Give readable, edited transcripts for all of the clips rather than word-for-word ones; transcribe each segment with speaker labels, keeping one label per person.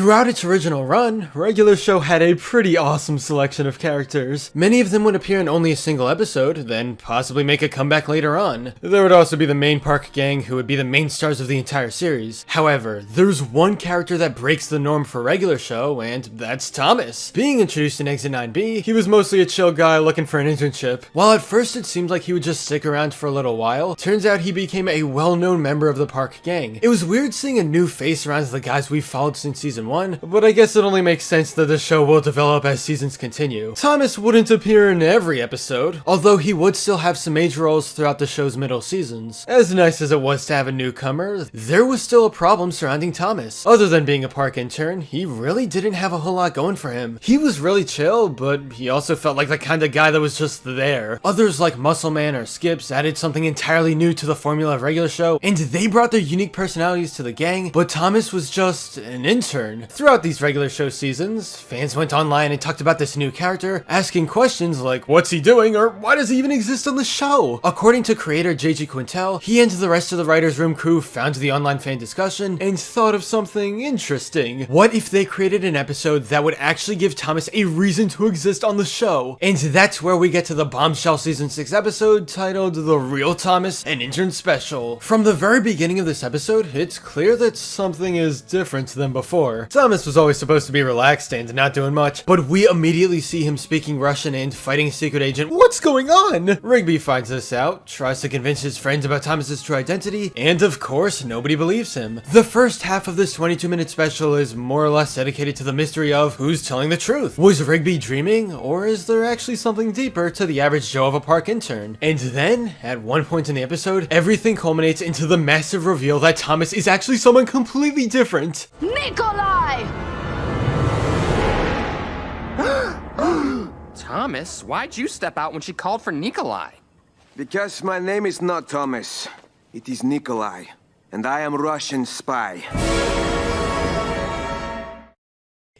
Speaker 1: Throughout its original run, Regular Show had a pretty awesome selection of characters. Many of them would appear in only a single episode, then possibly make a comeback later on. There would also be the main park gang who would be the main stars of the entire series. However, there's one character that breaks the norm for Regular Show, and that's Thomas. Being introduced in Exit 9B, he was mostly a chill guy looking for an internship. While at first it seemed like he would just stick around for a little while, turns out he became a well-known member of the park gang. It was weird seeing a new face around the guys we've followed since season 1, but I guess it only makes sense that the show will develop as seasons continue. Thomas wouldn't appear in every episode, although he would still have some major roles throughout the show's middle seasons. As nice as it was to have a newcomer, there was still a problem surrounding Thomas. Other than being a park intern, he really didn't have a whole lot going for him. He was really chill, but he also felt like the kind of guy that was just there. Others like Muscle Man or Skips added something entirely new to the formula of Regular Show, and they brought their unique personalities to the gang, but Thomas was just an intern. Throughout these Regular Show seasons, fans went online and talked about this new character, asking questions like, what's he doing, or why does he even exist on the show? According to creator JG Quintel, he and the rest of the writer's room crew found the online fan discussion and thought of something interesting. What if they created an episode that would actually give Thomas a reason to exist on the show? And that's where we get to the bombshell season 6 episode titled The Real Thomas, an Intern Special. From the very beginning of this episode, it's clear that something is different than before. Thomas was always supposed to be relaxed and not doing much, but we immediately see him speaking Russian and fighting a secret agent. What's going on? Rigby finds this out, tries to convince his friends about Thomas's true identity, and of course, nobody believes him. The first half of this 22-minute special is more or less dedicated to the mystery of who's telling the truth. Was Rigby dreaming, or is there actually something deeper to the average Joe of a park intern? And then, at one point in the episode, everything culminates into the massive reveal that Thomas is actually someone completely different.
Speaker 2: Nikolai!
Speaker 3: Thomas, why'd you step out when she called for Nikolai?
Speaker 4: Because my name is not Thomas. It is Nikolai, and I am Russian spy.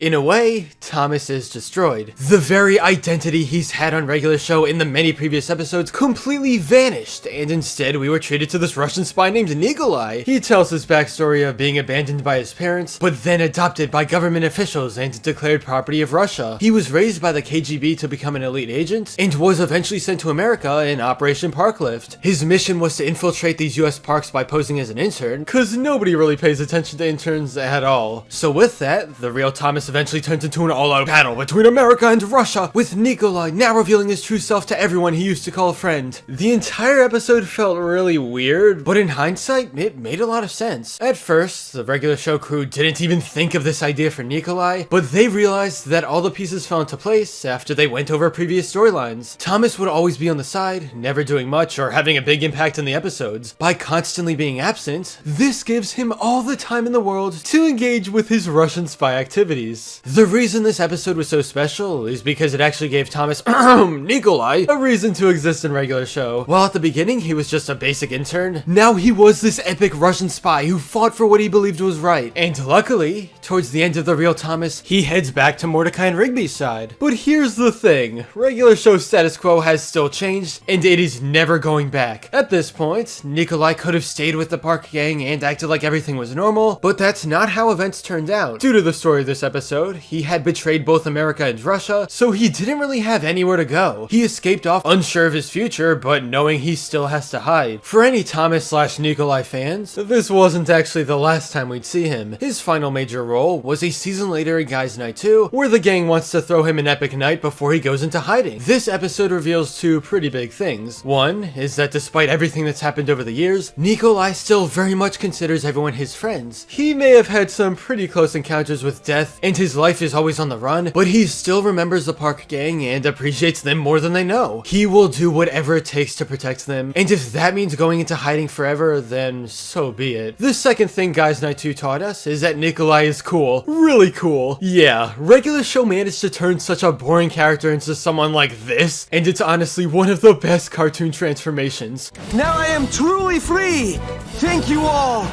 Speaker 1: In a way, Thomas is destroyed. The very identity he's had on Regular Show in the many previous episodes completely vanished, and instead we were treated to this Russian spy named Nikolai. He tells his backstory of being abandoned by his parents, but then adopted by government officials and declared property of Russia. He was raised by the KGB to become an elite agent, and was eventually sent to America in Operation Parklift. His mission was to infiltrate these US parks by posing as an intern, cause nobody really pays attention to interns at all. So with that, the real Thomas eventually turns into an all-out battle between America and Russia, with Nikolai now revealing his true self to everyone he used to call a friend. The entire episode felt really weird, but in hindsight, it made a lot of sense. At first, the Regular Show crew didn't even think of this idea for Nikolai, but they realized that all the pieces fell into place after they went over previous storylines. Thomas would always be on the side, never doing much or having a big impact in the episodes. By constantly being absent, this gives him all the time in the world to engage with his Russian spy activities. The reason this episode was so special is because it actually gave Thomas, Nikolai, a reason to exist in Regular Show. While at the beginning he was just a basic intern, now he was this epic Russian spy who fought for what he believed was right. And luckily, towards the end of The Real Thomas, he heads back to Mordecai and Rigby's side. But here's the thing, Regular Show status quo has still changed, and it is never going back. At this point, Nikolai could have stayed with the park gang and acted like everything was normal, but that's not how events turned out. Due to the story of this episode, he had betrayed both America and Russia, so he didn't really have anywhere to go. He escaped off unsure of his future, but knowing he still has to hide. For any Thomas/Nikolai fans, this wasn't actually the last time we'd see him. His final major role was a season later in Guys Night 2, where the gang wants to throw him an epic night before he goes into hiding. This episode reveals two pretty big things. One is that despite everything that's happened over the years, Nikolai still very much considers everyone his friends. He may have had some pretty close encounters with death, and his life is always on the run, but he still remembers the park gang and appreciates them more than they know. He will do whatever it takes to protect them, and if that means going into hiding forever, then so be it. The second thing Guys Night 2 taught us is that Nikolai is cool. Really cool. Yeah, Regular Show managed to turn such a boring character into someone like this, and it's honestly one of the best cartoon transformations.
Speaker 4: Now I am truly free! Thank you all!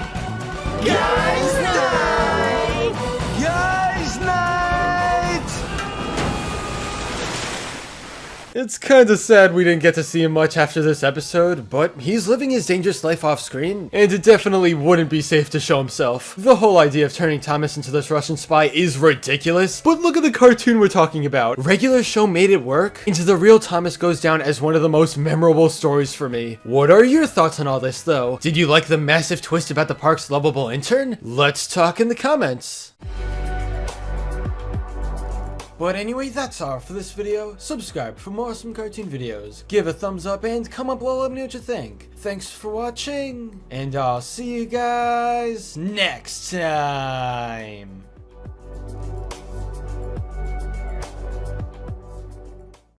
Speaker 2: Guys Night!
Speaker 4: Guys Night!
Speaker 1: It's kinda sad we didn't get to see him much after this episode, but he's living his dangerous life off screen, and it definitely wouldn't be safe to show himself. The whole idea of turning Thomas into this Russian spy is ridiculous, but look at the cartoon we're talking about. Regular show made it work. Into the Real Thomas goes down as one of the most memorable stories for me. What are your thoughts on all this though? Did you like the massive twist about the park's lovable intern? Let's talk in the comments. But anyway, that's all for this video. Subscribe for more awesome cartoon videos. Give a thumbs up and comment below, let me know what you think. Thanks for watching, and I'll see you guys next time.